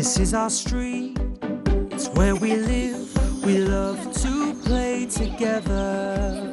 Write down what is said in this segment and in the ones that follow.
This is our street, it's where we live. We love to play together.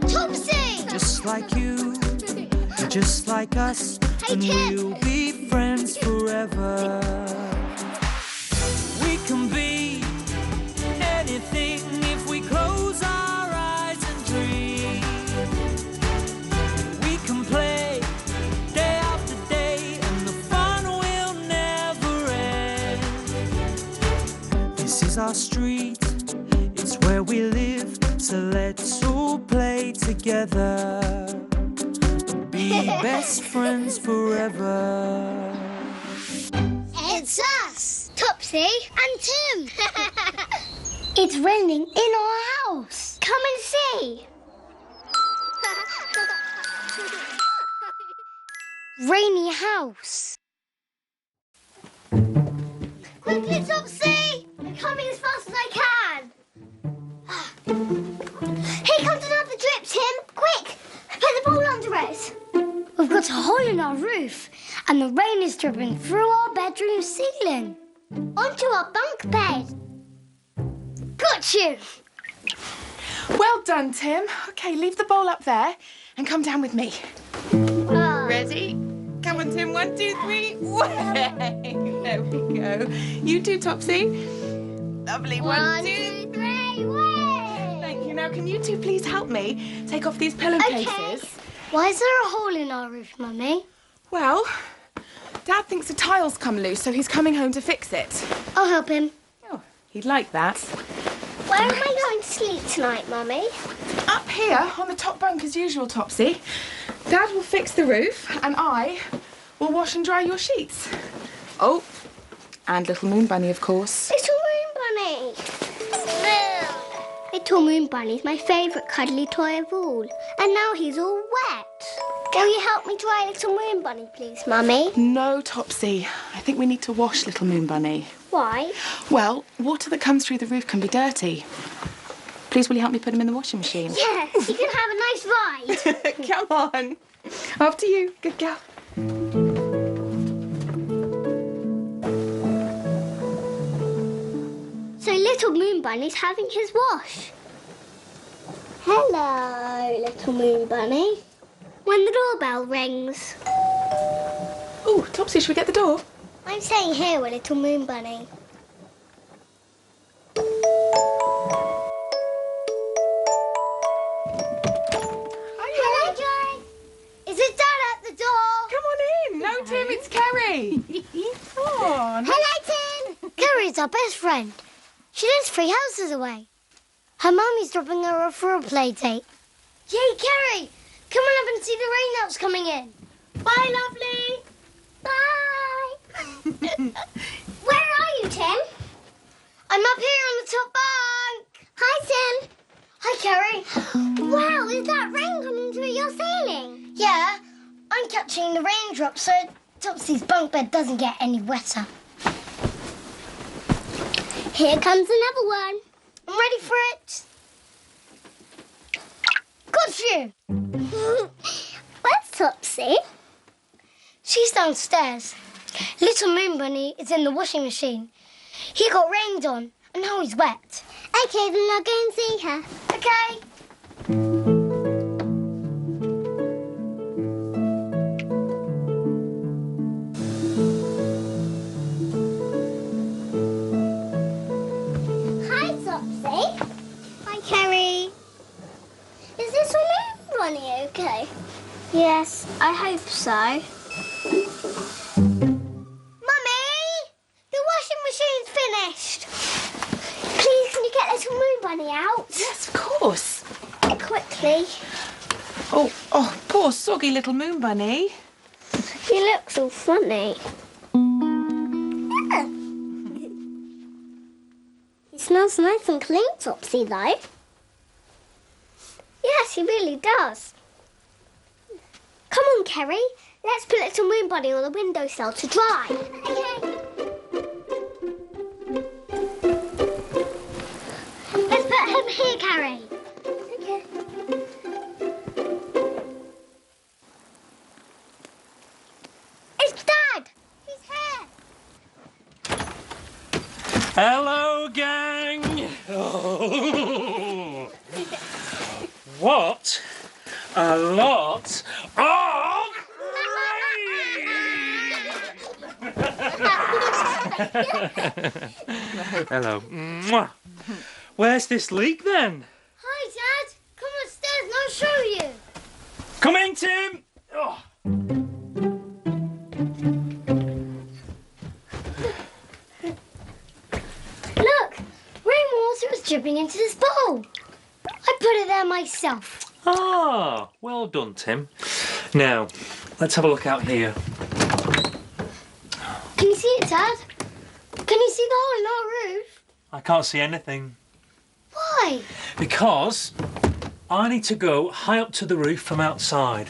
Topsy! Just like you, you're just like us, Hey, and Tim. we'll be friends forever. We can be anything if we close our eyes and dream. We can play day after day, and the fun will never end. This is our street, it's where we live, so let's all play together. Be best friends forever. It's us! Topsy and Tim! It's raining in our house. Come and see! Rainy house. Quickly, Topsy! I'm coming as fast as I can! Here comes another drip, Tim! Quick! Put the ball under it! We've got a hole in our roof and the rain is dripping through our bedroom ceiling. Onto our bunk bed! Got you! Well done, Tim. OK, leave the bowl up there and come down with me. Ready? Come on, Tim. 1, 2, 3. Way! There we go. You too, Topsy. Lovely. 1, 2, 3, way! Thank you. Now, can you two please help me take off these pillowcases? Why is there a hole in our roof, Mummy? Well, Dad thinks the tile's come loose, so he's coming home to fix it. I'll help him. Oh, he'd like that. Where am I going to sleep tonight, Mummy? Up here on the top bunk as usual, Topsy. Dad will fix the roof and I will wash and dry your sheets. Oh, and Little Moon Bunny, of course. Little Moon Bunny! Little Moon Bunny's my favourite cuddly toy of all. And now he's all wet. Will you help me dry Little Moon Bunny, please, Mummy? No, Topsy. I think we need to wash Little Moon Bunny. Why? Well, water that comes through the roof can be dirty. Please, will you help me put him in the washing machine? Yes, you can have a nice ride. Come on. After you. Good girl. So Little Moon Bunny's having his wash. Hello, Little Moon Bunny. When the doorbell rings. Oh, Topsy, should we get the door? I'm staying here with Little Moon Bunny. Hello, Joy. Is it Dad at the door? Come on in. No, Tim, it's Kerry. Come on. Hello, Tim. Carrie's our best friend. She lives 3 houses away. Her mummy's dropping her off for a play date. Yay, Carrie! Come on up and see the rain that's coming in. Bye, lovely. Bye. Where are you, Tim? I'm up here on the top bunk. Hi, Tim. Hi, Carrie. Wow, is that rain coming through your ceiling? Yeah, I'm catching the raindrops so Topsy's bunk bed doesn't get any wetter. Here comes another one. I'm ready for it. Got you. Where's Topsy? She's downstairs. Little Moon Bunny is in the washing machine. He got rained on and now he's wet. Okay, then I'll go and see her. Okay. Hi, Topsy. Hi, Kerry. Is this Moon Bunny okay? Yes, I hope so. Mummy! The washing machine's finished. Please, can you get Little Moon Bunny out? Yes, of course. Quickly. Oh, poor soggy Little Moon Bunny. He looks all funny. He smells nice and clean, Topsy, though. Yes, he really does. Come on, Kerry. Let's put Little Moon Bunny on the windowsill to dry. Okay. Let's put him here, Kerry. Okay. It's Dad. He's here. Hello, gang! Oh. What a lot of rain! Hello. Mwah. Where's this leak then? Hi, Dad. Come upstairs and I'll show you. Come in, Tim! Oh. Look, rainwater was dripping into this bowl. I put it there myself. Ah, well done, Tim. Now, let's have a look out here. Can you see it, Dad? Can you see the hole in our roof? I can't see anything. Why? Because I need to go high up to the roof from outside.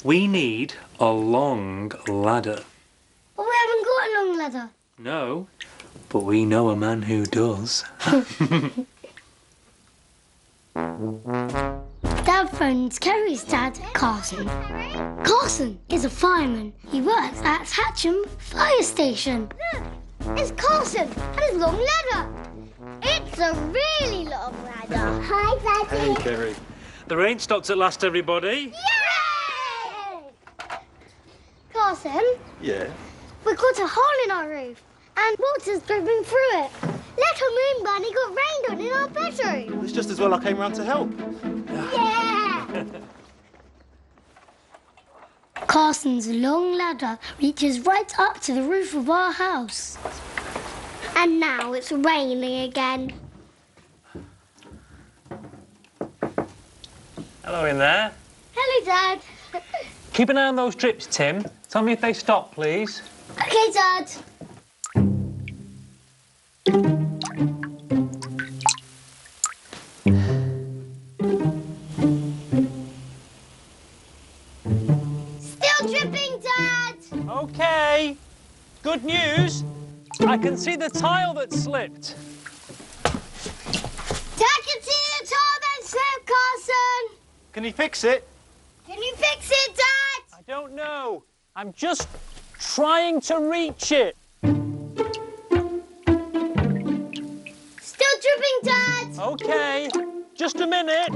We need a long ladder. But we haven't got a long ladder. No, but we know a man who does. Dad phones Kerry's dad, Carson. Carson is a fireman. He works at Hatcham Fire Station. Look, it's Carson and his long ladder. It's a really long ladder. Hi, Daddy. Hey, Kerry. The rain stopped at last, everybody. Yay! Carson, Yeah. we've got a hole in our roof and water's dripping through it. Little Moon Bunny got rained on in our bedroom. It's just as well I came round to help. Yeah! Carson's long ladder reaches right up to the roof of our house. And now it's raining again. Hello in there. Hello, Dad. Keep an eye on those drips, Tim. Tell me if they stop, please. Okay, Dad. Still dripping, Dad. Okay. Good news. I can see the tile that slipped. Dad can see the tile that slipped, Carson. Can you fix it? Can you fix it, Dad? I don't know. I'm just trying to reach it. Still dripping, Dad. Okay. Just a minute.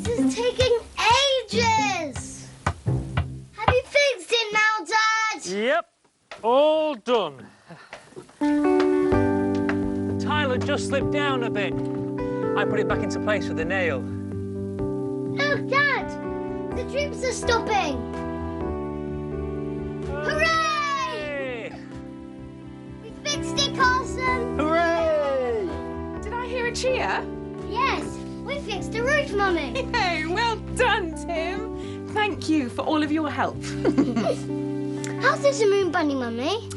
This is taking ages. Have you fixed it now, Dad? Yep. All done. Tile had just slipped down a bit. I put it back into place with a nail. Look, Dad. The drips are stopping. Hooray! We fixed it, Carson. Hooray! Did I hear a cheer? Yes, we fixed the roof, Mummy. Hey, well done, Tim. Thank you for all of your help. How's Little Moon Bunny, Mummy?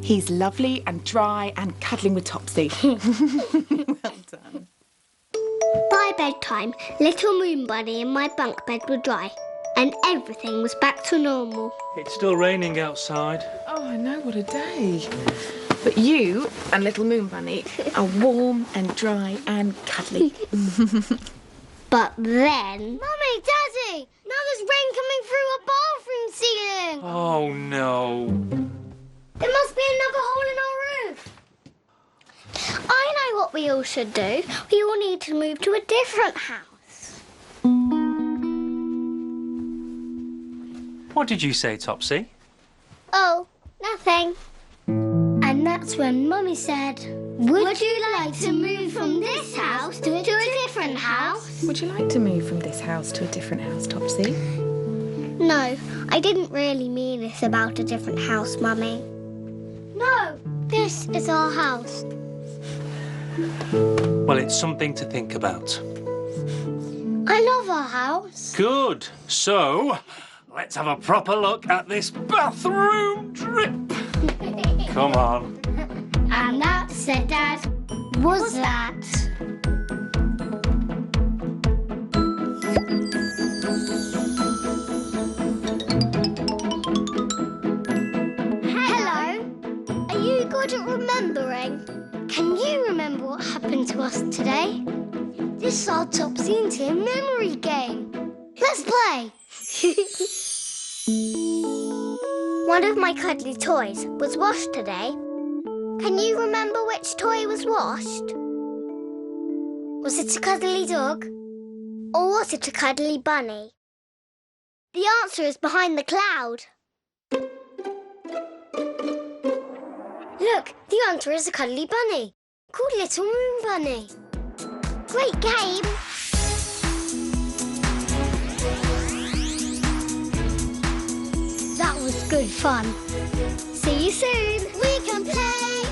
He's lovely and dry and cuddling with Topsy. Well done. By bedtime, Little Moon Bunny and my bunk bed were dry, and everything was back to normal. It's still raining outside. Oh, I know, what a day. But you and Little Moon Bunny are warm and dry and cuddly. But then... Mummy, Daddy, now there's rain coming through our bathroom ceiling. Oh, no. There must be another hole in our roof. I know what we all should do. We all need to move to a different house. What did you say, Topsy? Oh, nothing. And that's when Mummy said, Would you like to move from this house to a different house? Would you like to move from this house to a different house, Topsy? No, I didn't really mean it about a different house, Mummy. No, this is our house. Well, it's something to think about. I love our house. Good. So, let's have a proper look at this bathroom drip. Come on. And that, said Dad, was that. Hello. Are you good at remembering? Can you remember what happened to us today? This is our Topsy and Tim memory game. Let's play. One of my cuddly toys was washed today. Can you remember which toy was washed? Was it a cuddly dog? Or was it a cuddly bunny? The answer is behind the cloud. Look, the answer is a cuddly bunny, called Little Moon Bunny. Great game! That was good fun. See you soon. We can play